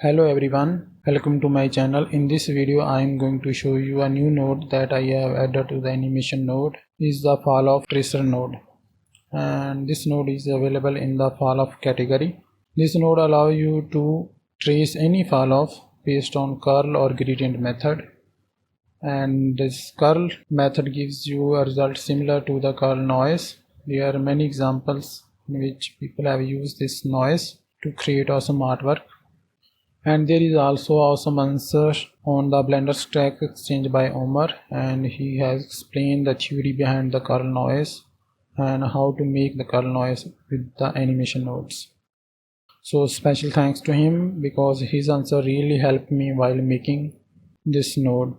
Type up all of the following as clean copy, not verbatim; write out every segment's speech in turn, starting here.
Hello everyone, welcome to my channel. In this video I am going to show you a new node that I have added to the animation node. Is the fall off tracer node, and this node is available in the fall off category. This node allows you to trace any fall off based on curl or gradient method, and this curl method gives you a result similar to the curl noise. There are many examples in which people have used this noise to create awesome artwork. And there is also awesome answer on the Blender Stack Exchange by Omar, and he has explained the theory behind the curl noise and how to make the curl noise with the animation nodes. So special thanks to him because his answer really helped me while making this node.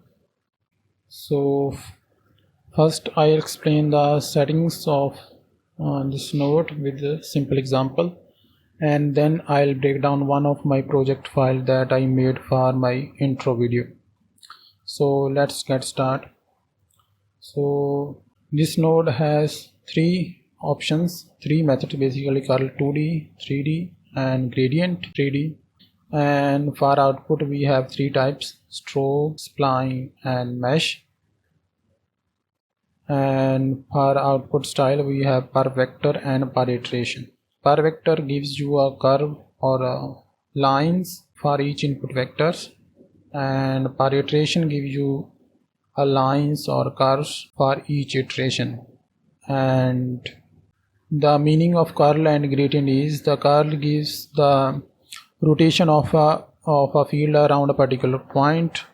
So first I'll explain the settings of this node with a simple example, and then I'll break down one of my project file that I made for my intro video. So let's get started. So this node has three options, three methods basically: curl 2D, 3D and gradient 3D. And for output we have three types: stroke, spline and mesh. And for output style we have per vector and per iteration. Per vector gives you a curve or lines for each input vectors, and per iteration gives you a lines or curves for each iteration. And the meaning of curl and gradient is the curl gives the rotation of a field around a particular point,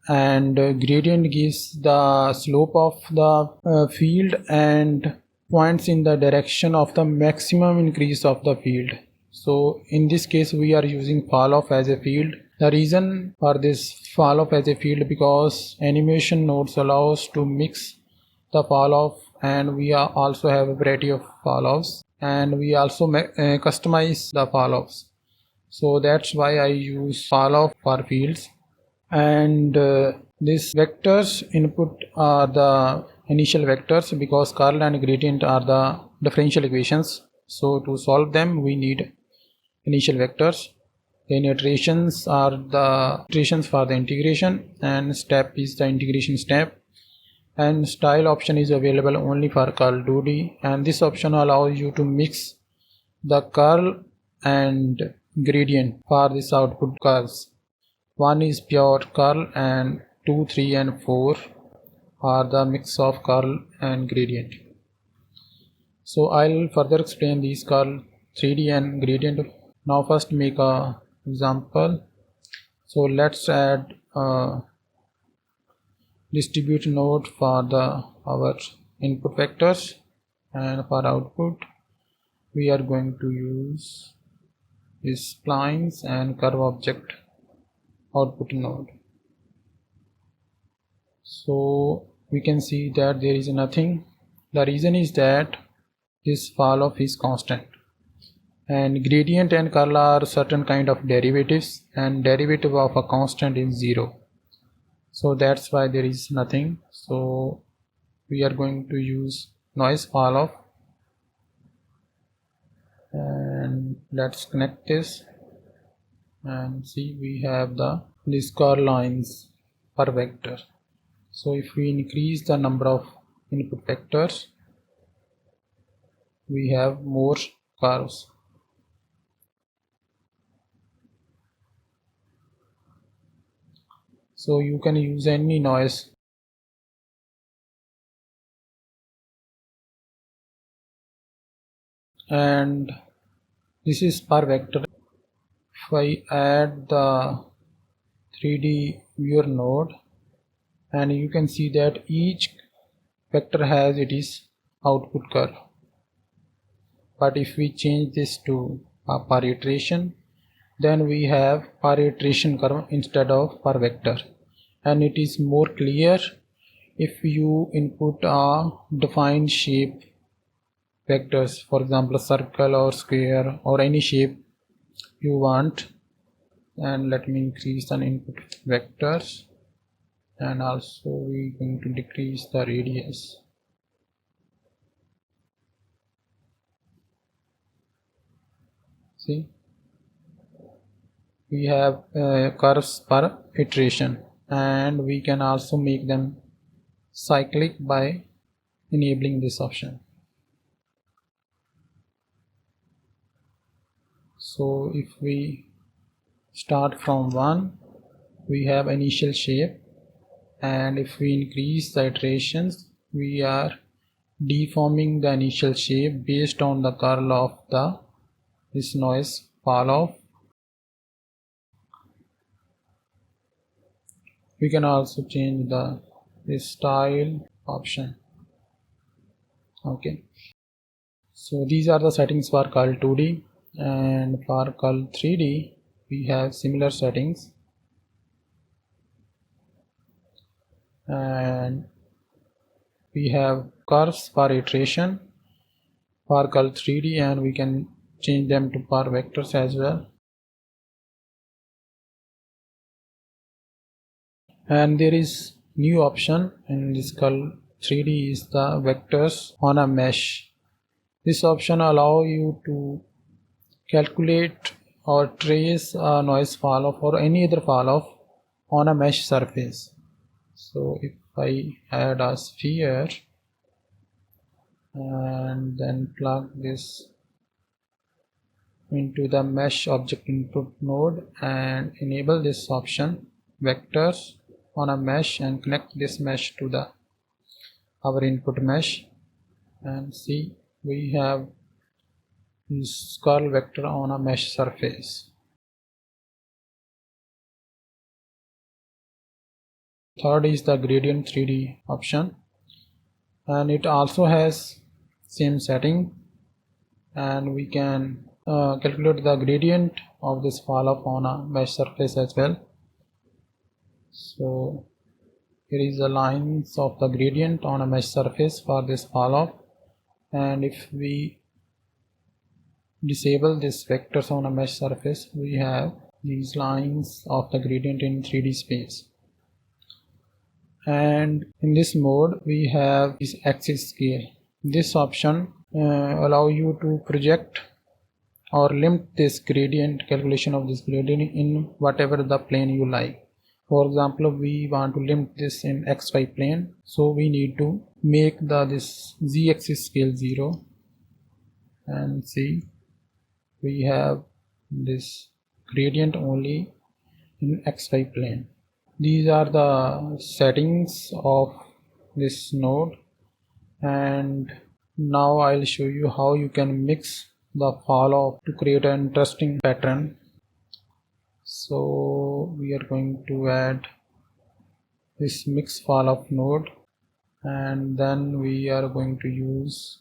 and gradient gives the slope of the field and points in the direction of the maximum increase of the field. So in this case we are using fall off as a field. The reason for this fall off as a field because animation nodes allows to mix the fall off, and we also have a variety of fall offs, and we also customize the fall offs. So that's why I use fall off for fields. And these vectors input are the initial vectors because curl and gradient are the differential equations. So to solve them we need initial vectors. Then iterations are the iterations for the integration, and step is the integration step. And style option is available only for curl 2D, and this option allows you to mix the curl and gradient for this output curves. One is pure curl, and 2, 3 and 4 are the mix of curl and gradient. So I'll further explain these curl, 3D and gradient. Now first make a example. So let's add a distribute node for our input vectors, and for output we are going to use this splines and curve object output node. So we can see that there is nothing. The reason is that this fall off is constant, and gradient and curl are certain kind of derivatives, and derivative of a constant is 0. So that's why there is nothing. So we are going to use noise fall off, and let's connect this and see we have these curl lines per vector. So if we increase the number of input vectors we have more curves. So you can use any noise. And this is per vector. If I add the 3D viewer node, and you can see that each vector has its output curve. But if we change this to a per iteration, then we have per iteration curve instead of per vector, and it is more clear if you input a defined shape vectors, for example a circle or square or any shape you want. And let me increase the input vectors, and also we are going to decrease the radius. See, we have curves per iteration, and we can also make them cyclic by enabling this option. So if we start from 1, we have initial shape, and if we increase the iterations, we are deforming the initial shape based on the curl of this noise fall off. We can also change this style option. Okay, so these are the settings for curl 2D, and for curl 3D we have similar settings, and we have curves per iteration for curl 3D, and we can change them to per vectors as well. And there is new option in this curl 3D is the vectors on a mesh. This option allow you to calculate or trace a noise fall off or any other fall off on a mesh surface. So if I add a sphere and then plug this into the mesh object input node and enable this option vectors on a mesh and connect this mesh to our input mesh, and see we have this curl vector on a mesh surface. Third is the gradient 3D option, and it also has same setting, and we can calculate the gradient of this fall off on a mesh surface as well. So here is the lines of the gradient on a mesh surface for this fall off, and if we disable this vectors on a mesh surface, we have these lines of the gradient in 3D space. And in this mode we have this axis scale. This option allow you to project or limit this gradient calculation of this gradient in whatever the plane you like. For example, we want to limit this in xy plane, so we need to make this z-axis scale 0, and see we have this gradient only in xy plane. These are the settings of this node, and now I'll show you how you can mix the fall off to create an interesting pattern. So we are going to add this mix fall off node, and then we are going to use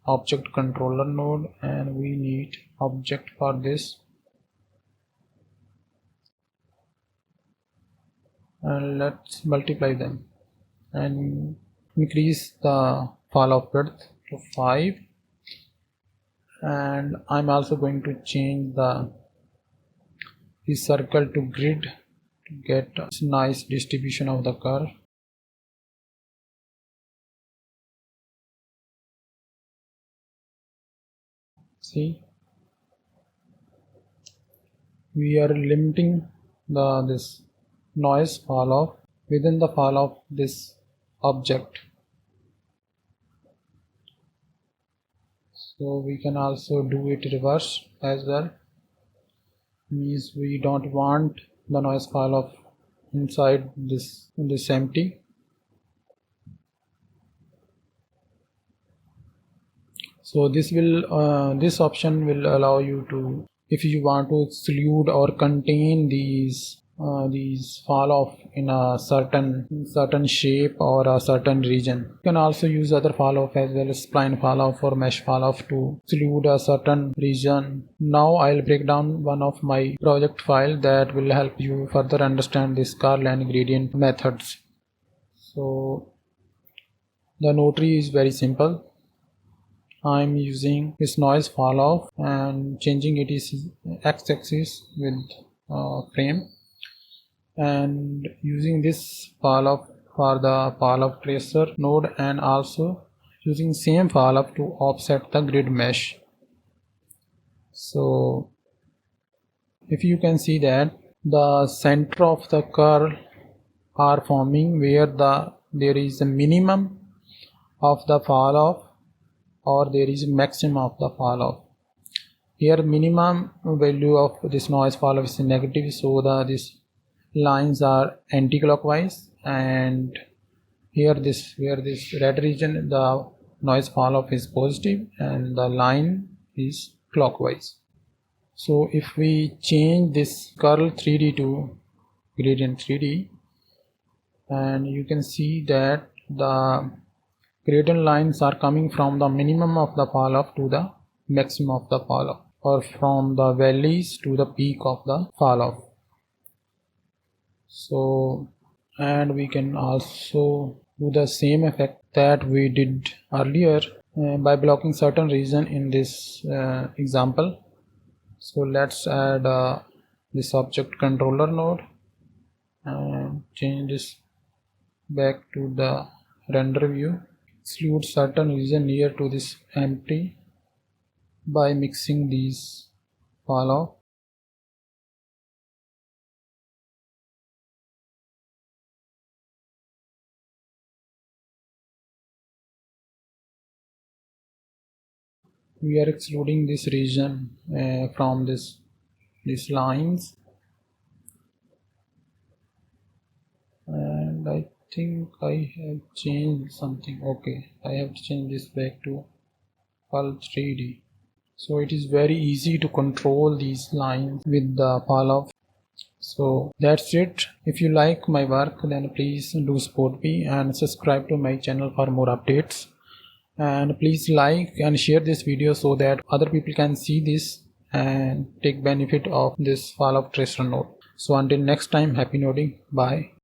object controller node, and we need object for this, and let's multiply them and increase the fall off width to 5, and I'm also going to change this circle to grid to get a nice distribution of the curve. See, we are limiting this noise fall off within the fall of this object. So we can also do it reverse as well, means we don't want the noise fall off inside this empty. So this option will allow you to, if you want to exclude or contain these fall off in a certain shape or a certain region. You can also use other fall off as well as spline fall off or mesh fall off to exclude a certain region. Now I'll break down one of my project file that will help you further understand this curl and gradient methods. So the notary is very simple. I'm using this noise fall off and changing it is x-axis with frame, and using this fall off for the fall off tracer node, and also using same fall off to offset the grid mesh. So if you can see that the center of the curve are forming where there is a minimum of the fall off or there is maximum of the fall off. Here minimum value of this noise fall off is negative, so these lines are anti-clockwise, and here where this red region the noise fall off is positive and the line is clockwise. So if we change this curl 3D to gradient 3D, and you can see that the gradient lines are coming from the minimum of the fall off to the maximum of the fall off, or from the valleys to the peak of the fall off. So, and we can also do the same effect that we did earlier by blocking certain region in this example. So let's add this object controller node and change this back to the render view. Exclude certain region near to this empty by mixing these fall off. We are excluding this region from these lines, and I think I have changed something. Okay, I have to change this back to Pal 3D. So it is very easy to control these lines with the fall off. So that's it. If you like my work, then please do support me and subscribe to my channel for more updates. And please like and share this video so that other people can see this and take benefit of this fall off tracer node. So until next time, happy noding. Bye.